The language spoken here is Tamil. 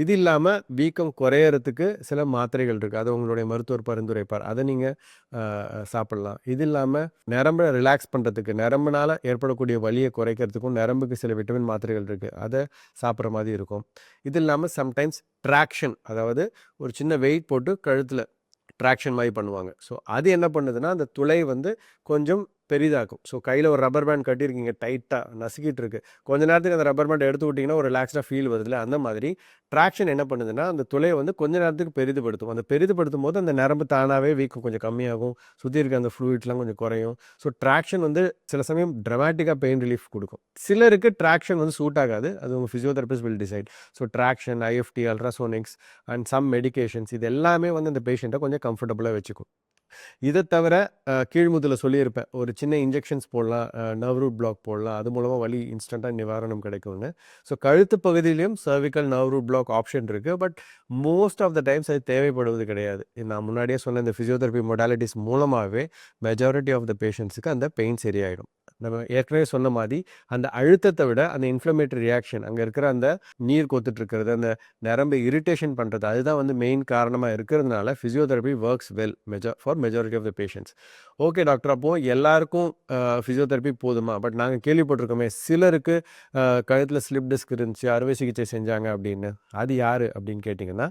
இது இல்லாமல் வீக்கம் குறையறதுக்கு சில மாத்திரைகள் இருக்குது, அது உங்களுடைய மருத்துவர் பரிந்துரைப்பார், அதை நீங்கள் சாப்பிட்லாம். இது இல்லாமல் நரம்பை ரிலாக்ஸ் பண்ணுறதுக்கு, நரம்புனால் ஏற்படக்கூடிய வலியை குறைக்கிறதுக்கும் நரம்புக்கு சில விட்டமின் மாத்திரைகள் இருக்குது, அதை சாப்பிட்ற மாதிரி இருக்கும். இது இல்லாமல் சம்டைம்ஸ் ட்ராக்ஷன், அதாவது ஒரு சின்ன வெயிட் போட்டு கழுத்தில் ட்ராக்ஷன் மாதிரி பண்ணுவாங்க. ஸோ அது என்ன பண்ணுதுன்னா அந்த துளை வந்து கொஞ்சம் பெரிதாக்கும். ஸோ கையில் ஒரு ரப்பர் பேண்ட் கட்டியிருக்கீங்க, டைட்டாக நசுக்கிட்டு இருக்கு, கொஞ்ச நேரத்துக்கு அந்த ரப்பர் பேண்ட் எடுத்து விட்டிங்கன்னா ஒரு ரிலாக்ஸ்டாக ஃபீல் வருதுல்ல, அந்த மாதிரி ட்ராக்ஷன் என்ன பண்ணுதுன்னா அந்த துளையை வந்து கொஞ்ச நேரத்துக்கு பெரிதுபடுத்தும். அந்த பெரிதுபடுத்தும் போது அந்த நரம்பு தானாகவே வீக்கம் கொஞ்சம் கம்மியாகும், சுற்றி இருக்க அந்த ஃப்ளூயிட்லாம் கொஞ்சம் குறையும். ஸோ ட்ராக்ஷன் வந்து சில சமயம் ட்ரமாட்டிக்காக பெயின் ரிலீஃப் கொடுக்கும். சிலருக்கு ட்ராக்ஷன் வந்து சூட் ஆகாது, அது உங்கள் physiotherapist will decide. So traction, IFT, ultrasonics and some medications, இது எல்லாமே வந்து அந்த பேஷண்ட்டை கொஞ்சம் கம்ஃபர்டபுளாக வச்சுக்கும். இதை தவிர கீழ்முதில் சொல்லியிருப்பேன், ஒரு சின்ன இன்ஜெக்ஷன்ஸ் போடலாம், நர்வ் ரூட் பிளாக் போடலாம், அது மூலமாக வலி இன்ஸ்டண்ட்டாக நிவாரணம் கிடைக்கும்னு. ஸோ கழுத்து பகுதியிலையும் cervical nerve root block option இருக்குது, but most of the times அது தேவைப்படுவது கிடையாது. நான் முன்னாடியே சொன்ன இந்த ஃபிசியோதெரபி மொடாலிட்டிஸ் மூலமாகவே மெஜாரிட்டி ஆஃப் த பேஷண்ட்ஸுக்கு அந்த பெயின் சரியாயிடும். நம்ம ஏற்கனவே சொன்ன மாதிரி அந்த அழுத்தத்தை விட அந்த இன்ஃப்ளமேட்டரி ரியாக்ஷன், அங்கே இருக்கிற அந்த நீர் கொத்துட்டு இருக்கிறது, அந்த நரம்பு இரிட்டேஷன் பண்ணுறது, அதுதான் வந்து மெயின் காரணமாக இருக்கிறதுனால physiotherapy works well for majority of the patients. Okay doctor, அப்போது எல்லாருக்கும் ஃபிசியோதெரபி போதுமா? பட் நாங்கள் கேள்விப்பட்டிருக்கோமே சிலருக்கு கழுத்தில் ஸ்லிப் டிஸ்க் இருந்துச்சு, அறுவை சிகிச்சை செஞ்சாங்க அப்படின்னு, அது யார் அப்படின்னு கேட்டிங்கன்னா